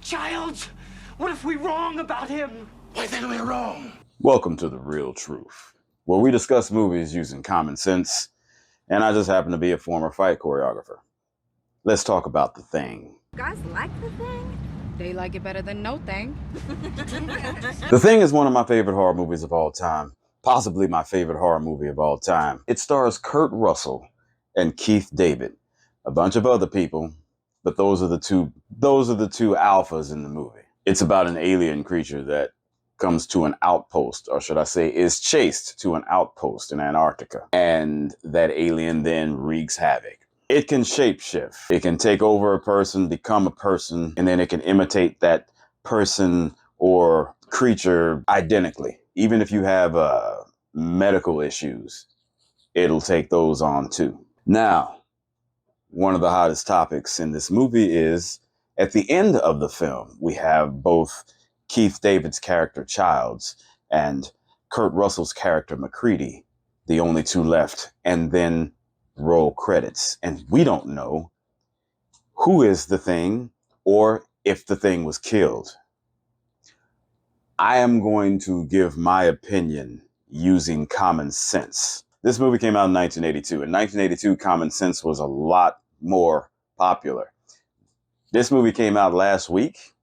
Childs, what if we're wrong about him? Why then we're wrong? Welcome to The Real Truth, where we discuss movies using common sense, and I just happen to be a former fight choreographer. Let's talk about The Thing. Guys like The Thing? They like it better than No Thing. The Thing is one of my favorite horror movies of all time, possibly my favorite horror movie of all time. It stars Kurt Russell and Keith David, a bunch of other people, but those are the two alphas in the movie. It's about an alien creature that comes to an outpost, or should I say is chased to an outpost in Antarctica. And that alien then wreaks havoc. It can shapeshift. It can take over a person, become a person, and then it can imitate that person or creature identically. Even if you have medical issues, it'll take those on too. Now, one of the hottest topics in this movie is at the end of the film, we have both Keith David's character Childs and Kurt Russell's character MacReady, the only two left, and then roll credits. And we don't know who is the Thing or if the Thing was killed. I am going to give my opinion using common sense. This movie came out in 1982. In 1982, common sense was a lot more popular. This movie came out last week.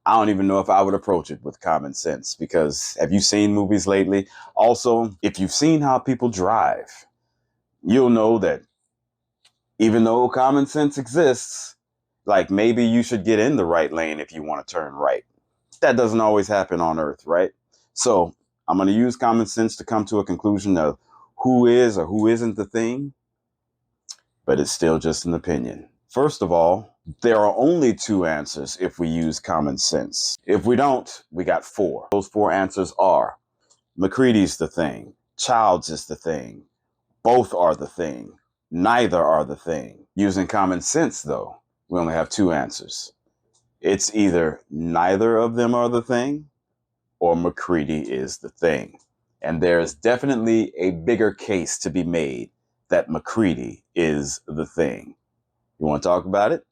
I don't even know if I would approach it with common sense, because have you seen movies lately? Also, if you've seen how people drive, you'll know that even though common sense exists, like maybe you should get in the right lane if you want to turn right. That doesn't always happen on Earth, right? So I'm going to use common sense to come to a conclusion of who is or who isn't the Thing, but it's still just an opinion. First of all, there are only two answers if we use common sense. If we don't, we got four. Those four answers are MacReady's the Thing, Childs is the Thing, both are the Thing, neither are the Thing. Using common sense, though, we only have two answers. It's either neither of them are the Thing or MacReady is the Thing. And there's definitely a bigger case to be made that MacReady is the Thing. You want to talk about it?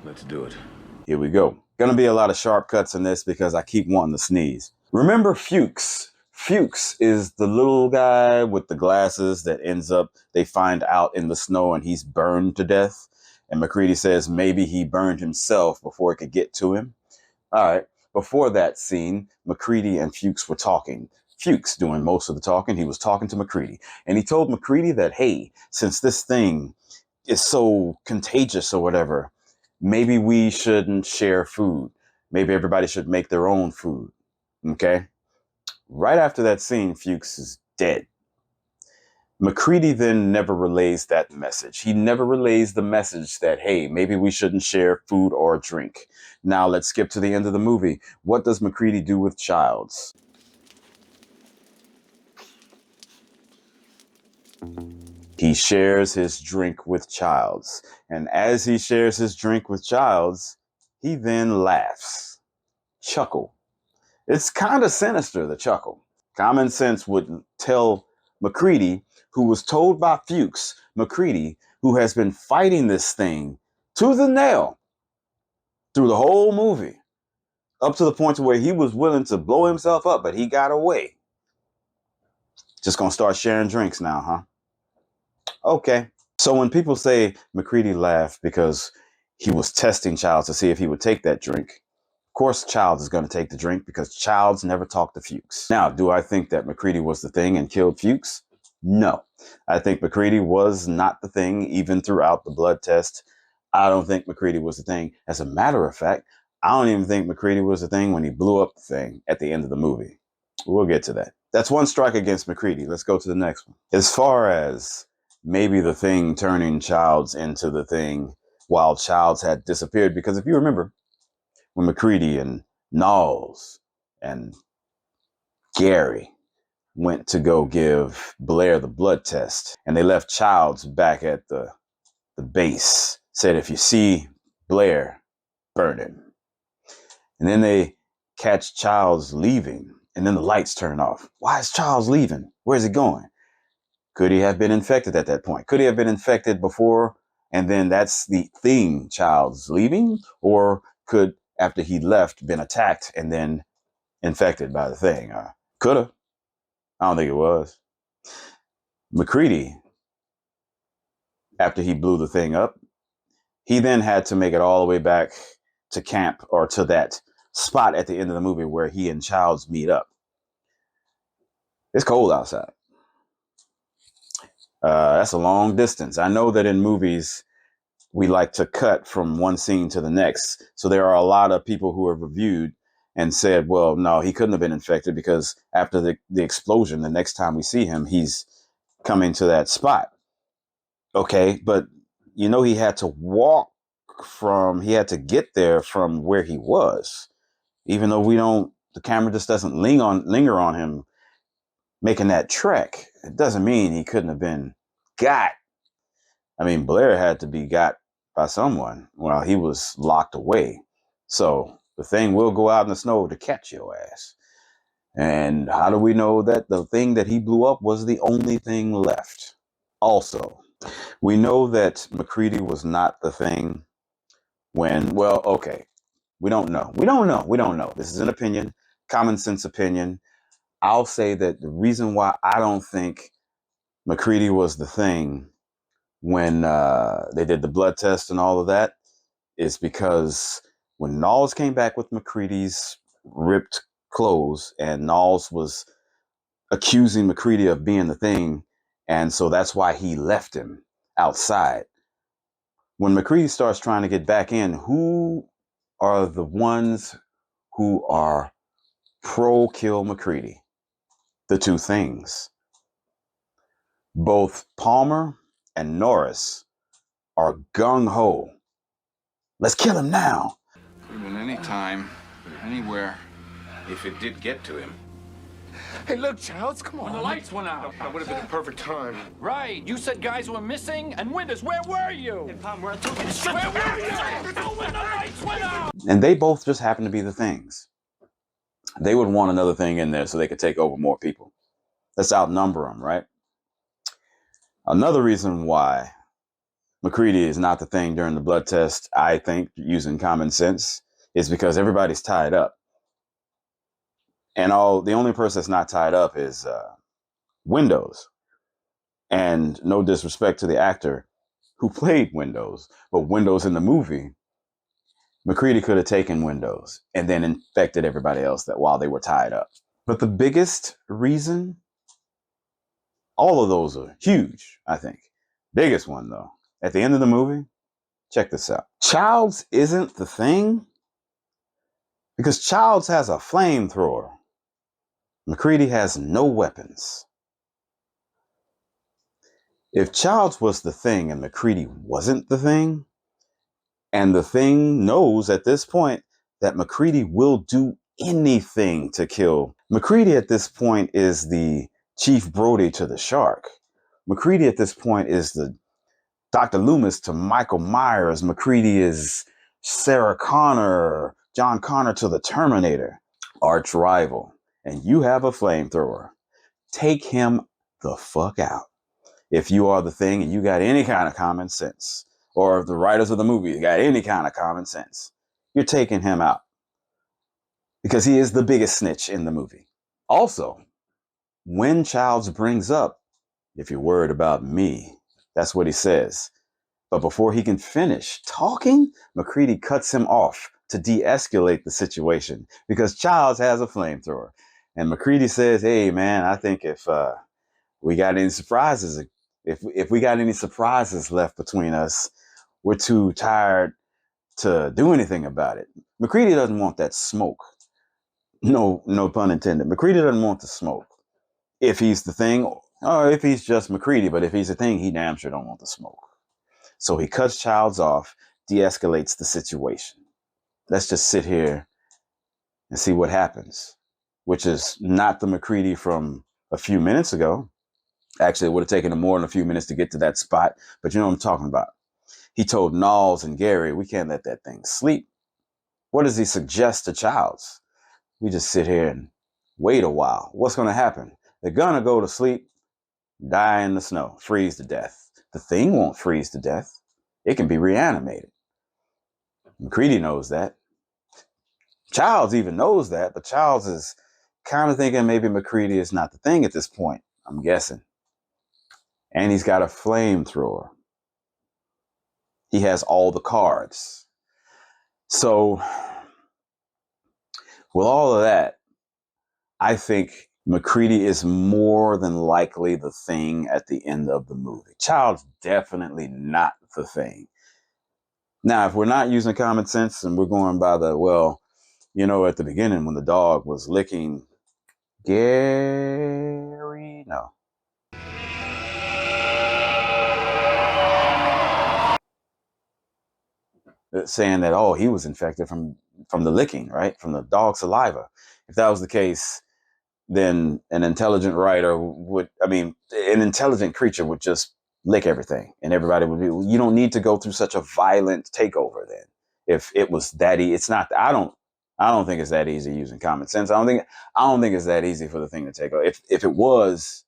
Let's do it. Here we go. Gonna be a lot of sharp cuts in this because I keep wanting to sneeze. Remember Fuchs? Fuchs is the little guy with the glasses that ends up, they find out in the snow and he's burned to death. And MacReady says maybe he burned himself before it could get to him. All right. Before that scene, MacReady and Fuchs were talking. Fuchs doing most of the talking. He was talking to MacReady. And he told MacReady that, hey, since this thing is so contagious or whatever, maybe we shouldn't share food. Maybe everybody should make their own food. Okay? Right after that scene, Fuchs is dead. MacReady then never relays that message. He never relays the message that, hey, maybe we shouldn't share food or drink. Now let's skip to the end of the movie. What does MacReady do with Childs? He shares his drink with Childs. And as he shares his drink with Childs, he then laughs. Chuckle. It's kind of sinister, the chuckle. Common sense would tell MacReady, who was told by Fuchs, MacReady, who has been fighting this thing tooth and nail through the whole movie, up to the point where he was willing to blow himself up, but he got away. Just gonna start sharing drinks now, huh? Okay. So when people say MacReady laughed because he was testing Childs to see if he would take that drink, of course Childs is going to take the drink because Childs never talked to Fuchs. Now, do I think that MacReady was the Thing and killed Fuchs? No. I think MacReady was not the Thing even throughout the blood test. I don't think MacReady was the Thing. As a matter of fact, I don't even think MacReady was the Thing when he blew up the thing at the end of the movie. We'll get to that. That's one strike against MacReady. Let's go to the next one. As far as maybe the Thing turning Childs into the Thing while Childs had disappeared, because if you remember, when MacReady and Knowles and Gary went to go give Blair the blood test, and they left Childs back at the base, said, if you see Blair, burn him. And then they catch Childs leaving, and then the lights turn off. Why is Childs leaving? Where's he going? Could he have been infected at that point? Could he have been infected before, and then that's the Thing, Childs leaving? Or could, after he left, been attacked and then infected by the thing. Coulda. I don't think it was. MacReady, after he blew the thing up, he then had to make it all the way back to camp, or to that spot at the end of the movie where he and Childs meet up. It's cold outside. That's a long distance. I know that in movies, we like to cut from one scene to the next. So there are a lot of people who have reviewed and said, well, no, he couldn't have been infected because after the explosion, the next time we see him, he's coming to that spot. Okay, but he had to he had to get there from where he was. Even though the camera just doesn't linger on him making that trek. It doesn't mean he couldn't have been got. I mean, Blair had to be got by someone while he was locked away. So the thing will go out in the snow to catch your ass. And how do we know that the thing that he blew up was the only thing left? Also, we know that MacReady was not the thing when, well, okay, we don't know. We don't know. This is an opinion, common sense opinion. I'll say that the reason why I don't think MacReady was the thing when they did the blood test and all of that is because when Knowles came back with MacReady's ripped clothes, and Knowles was accusing MacReady of being the thing, and so that's why he left him outside. When MacReady starts trying to get back in, who are the ones who are pro-kill MacReady? The two things. Both Palmer and Norris are gung-ho. Let's kill him now. Could have been any time, anywhere, if it did get to him. Hey, look, Childs, come on. When the lights went out. That would have been the perfect time. Right. You said guys were missing. And Winters, where were you? Hey, Palmer, I told you to shut Where the were you? When the lights went out. And they both just happen to be the things. They would want another thing in there so they could take over more people. Let's outnumber them, right? Another reason why MacReady is not the thing during the blood test, I think, using common sense, is because everybody's tied up. And the only person that's not tied up is Windows. And no disrespect to the actor who played Windows, but Windows in the movie, MacReady could have taken Windows and then infected everybody else that while they were tied up. But the biggest reason, all of those are huge, I think. Biggest one, though, at the end of the movie, check this out. Childs isn't the thing because Childs has a flamethrower. MacReady has no weapons. If Childs was the thing and MacReady wasn't the thing, and the thing knows at this point that MacReady will do anything to kill. MacReady at this point is the Chief Brody to the Shark. MacReady at this point is the Dr. Loomis to Michael Myers. MacReady is Sarah Connor, John Connor to the Terminator. Arch rival. And you have a flamethrower. Take him the fuck out. If you are the thing and you got any kind of common sense, or if the writers of the movie got any kind of common sense, you're taking him out. Because he is the biggest snitch in the movie. Also, when Childs brings up, if you're worried about me, that's what he says. But before he can finish talking, MacReady cuts him off to de-escalate the situation because Childs has a flamethrower. And MacReady says, hey, man, I think if we got any surprises, if we got any surprises left between us, we're too tired to do anything about it. MacReady doesn't want that smoke. No pun intended. MacReady doesn't want the smoke. If he's the thing, or if he's just MacReady, but if he's the thing, he damn sure don't want the smoke. So he cuts Childs off, de-escalates the situation. Let's just sit here and see what happens, which is not the MacReady from a few minutes ago. Actually, it would have taken him more than a few minutes to get to that spot, but you know what I'm talking about. He told Knowles and Gary, we can't let that thing sleep. What does he suggest to Childs? We just sit here and wait a while. What's going to happen? They're going to go to sleep, die in the snow, freeze to death. The thing won't freeze to death. It can be reanimated. MacReady knows that. Childs even knows that, but Childs is kind of thinking maybe MacReady is not the thing at this point, I'm guessing. And he's got a flamethrower. He has all the cards. So, with all of that, I think MacReady is more than likely the thing at the end of the movie. Child's definitely not the thing. Now, if we're not using common sense and we're going by the, well, you know, at the beginning when the dog was licking Gary, no. Saying that, oh, he was infected from the licking, right? From the dog's saliva. If that was the case, then an intelligent writer would, I mean, an intelligent creature would just lick everything and everybody would be, you don't need to go through such a violent takeover then. If it was that easy, it's not, I don't think it's that easy using common sense. I don't think it's that easy for the thing to take over. If it was,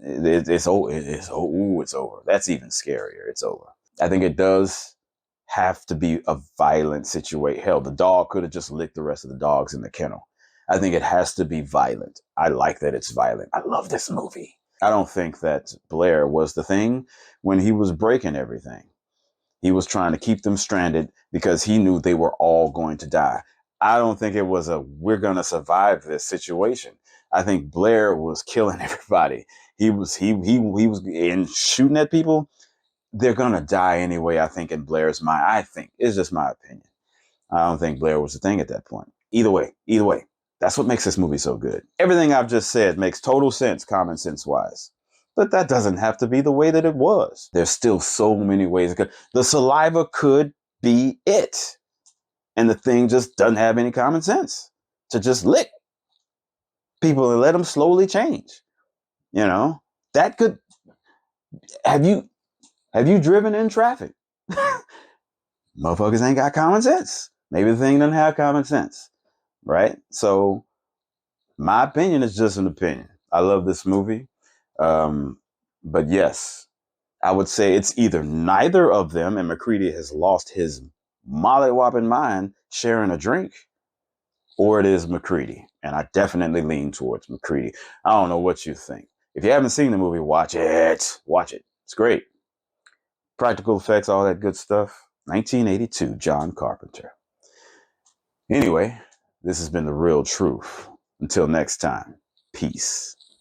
it's over. That's even scarier. It's over. I think it does have to be a violent situation. Hell, the dog could have just licked the rest of the dogs in the kennel. I think it has to be violent. I like that it's violent. I love this movie. I don't think that Blair was the thing when he was breaking everything. He was trying to keep them stranded because he knew they were all going to die. I don't think it was a, we're going to survive this situation. I think Blair was killing everybody. He was in shooting at people. They're going to die anyway, I think, in Blair's mind. I think. It's just my opinion. I don't think Blair was the thing at that point. Either way. That's what makes this movie so good. Everything I've just said makes total sense, common sense wise. But that doesn't have to be the way that it was. There's still so many ways it could. The saliva could be it. And the thing just doesn't have any common sense to just lick people and let them slowly change. You know, that could, have you driven in traffic? Motherfuckers ain't got common sense. Maybe the thing doesn't have common sense, right? So my opinion is just an opinion. I love this movie. But yes, I would say it's either neither of them and MacReady has lost his molly-whopping mind sharing a drink, or it is MacReady. And I definitely lean towards MacReady. I don't know what you think. If you haven't seen the movie, watch it. Watch it. It's great. Practical effects, all that good stuff. 1982, John Carpenter. Anyway, this has been The Real Truth. Until next time, peace.